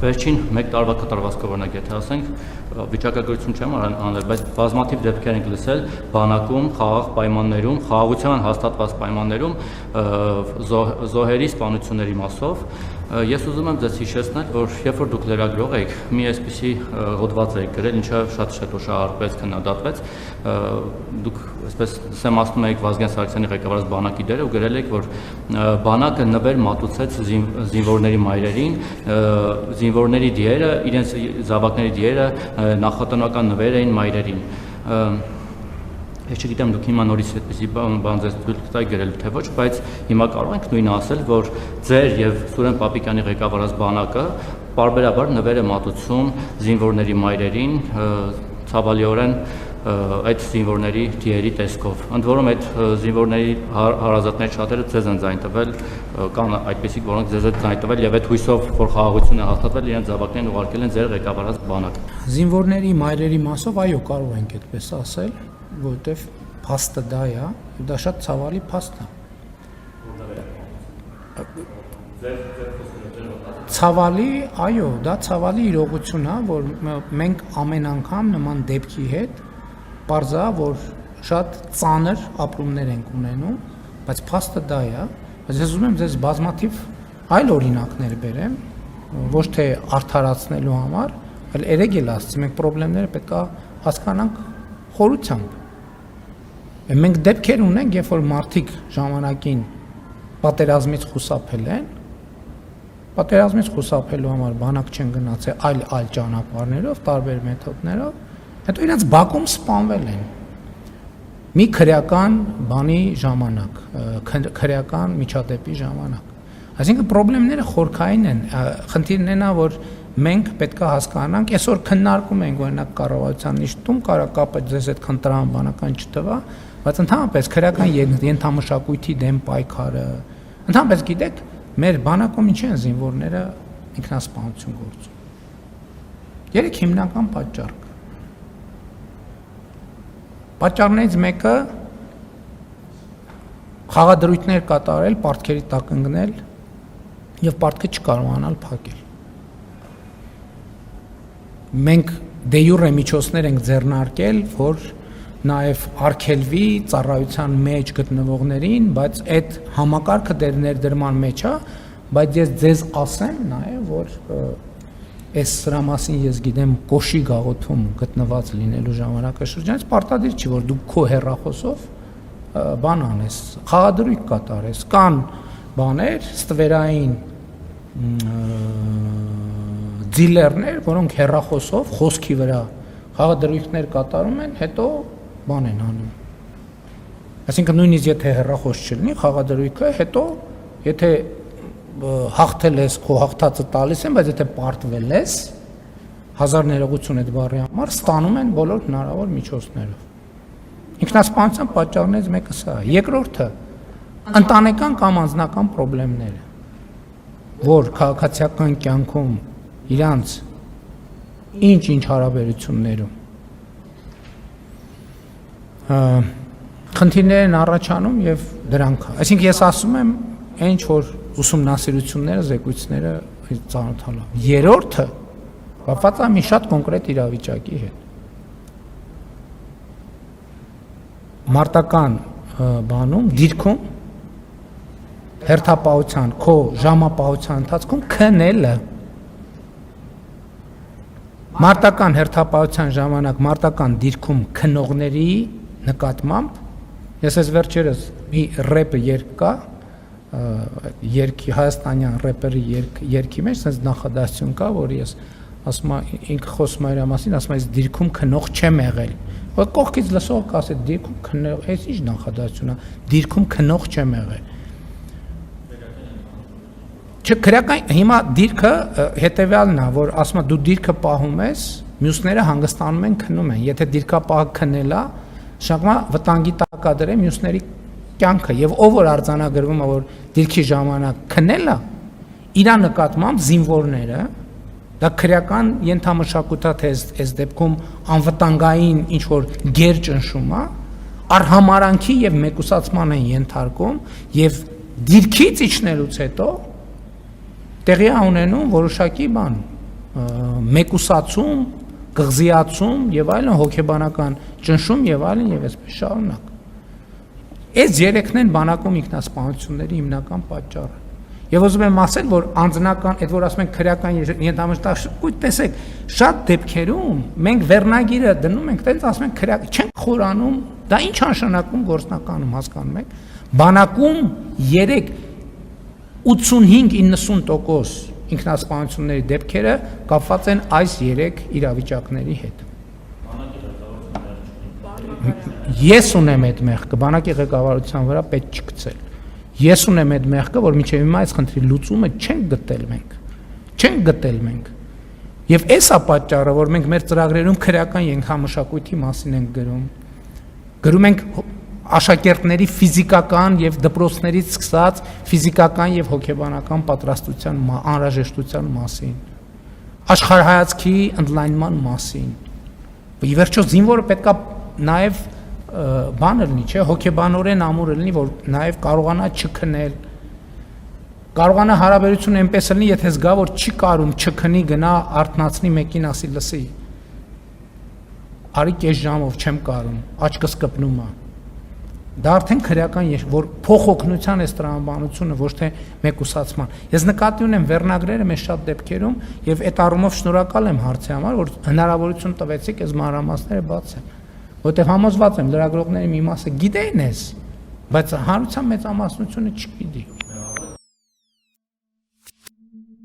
վերջին 1 տարվա կատարվածքով օրինակ եթե ասենք վիճակագրություն չեմ անել, բայց բազմաթիվ դեպքեր ենք լսել բանակում, խաղաղ պայմաններում, խաղաղության հաստատված պայմաններում զոհերի սպանությունների մասով ես ուզում եմ ձեզ հիշեցնել, որ երբ որ դուք լրագրող եք, մի այսպիսի հոդված եք գրել, ինչը շատ ուշահարբեց, քննադատվեց, դուք այսպես սեմացնում եք Վազգեն Սարգսյանի ղեկավարած բանակի դերը ու գրել եք, որ բանակը նվեր մատուցեց զինվորների մայրերին, զինվորների դիերը, իրենց զավակների դիերը նախատնական նվեր էին մայրերին։ Ես չգիտեմ դուք հիմա նորից այդպեսի բան ձեզ թույլ կտայի գրել թե ոչ, բայց հիմա կարող ենք նույնը ասել, որ ձեր եւ Սուրեն Պապիկյանի ղեկավարած բանակը պարբերաբար նվեր է մատուցում զինվորների մայրերին, ցավալիորեն այդ զինվորների դիերի տեսքով։ Ընդ որում այդ զինվորների հարազատների շատերը ձեզ են ձայն տվել, կան այդպիսիք, որոնք ձեզ են ձայն տվել եւ այդ հույսով, որ խաղաղություն է հաստատվել, իրենց զավակներին ուղարկել են ձեր ղեկավարած բանակ։ Զինվորների մայրերի մասով այո, կարող ենք այդպես ասել, որովհետև փաստը դա է, եւ դա շատ ցավալի փաստ է։ Ցավալի, այո, դա ցավալի իրողություն է, որ մենք ամեն անգամ նման դեպքի հետ պարզա, որ շատ ծանր ապրումներ ենք ունենում, բայց փաստը դա է, բայց ես ուզում եմ ձեզ բազմաթիվ այլ օրինակներ բերեմ, ոչ թե արդարացնելու համար, այլ երեք էլ ասացի, մենք խնդիրները պետք է հասկանանք խորությամբ։ Մենք դեպքեր ունենք, երբ որ մարդիկ ժամանակին պատերազմից խուսափել են, պատերազմից խուսափելու համար բանակ չեն գնացել այլ ճանապարհներով, տարբեր մեթոդներով, հետո իրենց բակում սպանվել են։ Մի քրեական բանի ժամանակ, քրեական միջադեպի ժամանակ։ Այսինքն խնդիրները խորքային են, խնդիրն է նա, որ մենք պետք է հասկանանք, այսօր քննարկում ենք օրինակ կառավարության նիստում, կարա կապը ձեզ այդ քննարան չտվա, բայց ընդհանրապես քրեական ենթամշակույթի դեմ պայքարը, ընդհանրապես գիտեք, մեր բանակում ինչ են զինվորները ինքնասպանություն գործում։ Երեք հիմնական պատճառ կա։ Պատճառներից մեկը խաղադրույթներ կատարել, պարտքերի տակ ընկնել եւ պարտքը չկարողանալ փակել։ Մենք դե յուրե միջոցներ ենք ձեռնարկել, որ նաև արգելվի ծառայության մեջ գտնվողներին, բայց այդ համակարգը դեր ներդրման մեջ է, բայց ես ձեզ ասեմ նաև, որ այս սրա մասին ես գիտեմ Կոշի գաղութում գտնված լինելու ժամանակաշրջանից պարտադիր չի, որ դու քո հեռախոսով բան անես, խաղադրույք կատարես, կան բաներ, ստվերային դիլերներ, որոնք հեռախոսով խոսքի վրա խաղադրույքներ կատարում են, հետո բան են անում։ Այսինքն նույնիսկ եթե հեռախոս չլինի, խաղադրույքը հետո եթե հաղթել ես, քո հաղթածը տալիս են, բայց եթե պարտվել ես, հազար ներողություն այդ բառի համար, ստանում են բոլոր հնարավոր միջոցներով։ Ինքնասպանության պատճառներից մեկը սա է։ Երկրորդը ընտանեկան կամ անձնական խնդիրները, որ քաղաքացիական կյանքում իրանց ինչ հարաբերություններում խնդիրներ են առաջանում եւ դրանք, այսինքն ես ասում եմ, ինչ որ ուսումնասիրությունները, զեկույցները ծանոթալով։ Երրորդը կապված է մի շատ կոնկրետ իրավիճակի հետ։ Մարտական բանում, դիրքում հերթապահության, քո ժամապահության ընթացքում քնելը մարտական հերթապահության ժամանակ մարտական դիրքում քնողների նկատմամբ ես այս վերջերս մի ռեպը երգ կա հայաստանյան ռեպերի երգի մեջ sense նախադասություն կա, որ ես ասում եմ ինքը խոսում է իր մասին, ասում եմ ես դիրքում քնող չեմ եղել։ Որ կողքից լսող կասի դիրքում քնող, այս ինչ նախադասություն է, դիրքում քնող չեմ եղել։ Չքրական հիմա դիրքը հետեւյալն է, որ ասում է դու դիրքը պահում ես, մյուսները հանգստանում են, քնում են։ Եթե դիրքապահը քնելա, շագմա վտանգի տակ է դրել մյուսների կյանքը եւ ով որ արձանագրվում է, որ դիրքի ժամանակ քնելա, իր նկատմամբ զինվորները դա քրեական ենթամշակութա թե այս դեպքում անվտանգային ինչ որ գեր ճնշում է, արհամարանքի եւ մեկուսացման են ենթարկում եւ դիրքից իջնելուց հետո տեղի ունենում որոշակի բան, մեկուսացում, կղզիացում եւ այլն, հոգեբանական ճնշում եւ այլն եւ այսպես շարունակ։ Այս երեքն են բանակում ինքնասպանությունների հիմնական պատճառը։ Եվ ուզում եմ ասել, որ անձնական, այդ որ ասում են քրեական ենթամշտակույթ, տեսեք, շատ դեպքերում մենք վերնագիրը դնում ենք, տենց ասում ենք քրեական, չենք խորանում, դա ինչ նշանակում գործնականում հասկանում եք։ Բանակում 85-90% ինքնասպանությունների դեպքերը կապված են այս 3 իրավիճակների հետ։ Ես ունեմ այդ մեղքը, բանակի ղեկավարության վրա պետք չգցել։ Ես ունեմ այդ մեղքը, որ մինչև հիմա այս խնդրի լուծումը չենք գտել մենք։ Եվ էսա պատճառը, որ մենք մեր ծրագրերում քրեական ենթամշակույթի մասին ենք գրում ենք աշակերտների ֆիզիկական եւ դպրոցներից սկսած ֆիզիկական եւ հոգեբանական պատրաստության անհրաժեշտության մասին, աշխարհայացքի ընդլայնման մասին։ Ի վերջո զինվորը պետքա նաեւ բանը լինի, չէ, հոգեբանորեն ամուր լինի, որ նաև կարողանա չքնել, կարողանա հարաբերություն այնպես լինի, եթե զգա, որ չի կարում չքնի, գնա արթնացնի մեկին, ասի լսի, արի կես ժամով չեմ կարում, աչքս կպնում է։ Դա արդեն քրեական որ փոխօգնության է տրամաբանությունը, ոչ թե մեկուսացման։ Ես նկատի ունեմ վերնագրերը մեծ շատ դեպքերում եւ այդ առումով շնորհակալ եմ հարցի համար, որ հնարավորություն տվեցիք այս մանրամասները բացեմ։ Որտեղ համոզված եմ լրագրողների մի մասը գիտեն ես, բայց հանրության մեծամասնությունը չգիտի։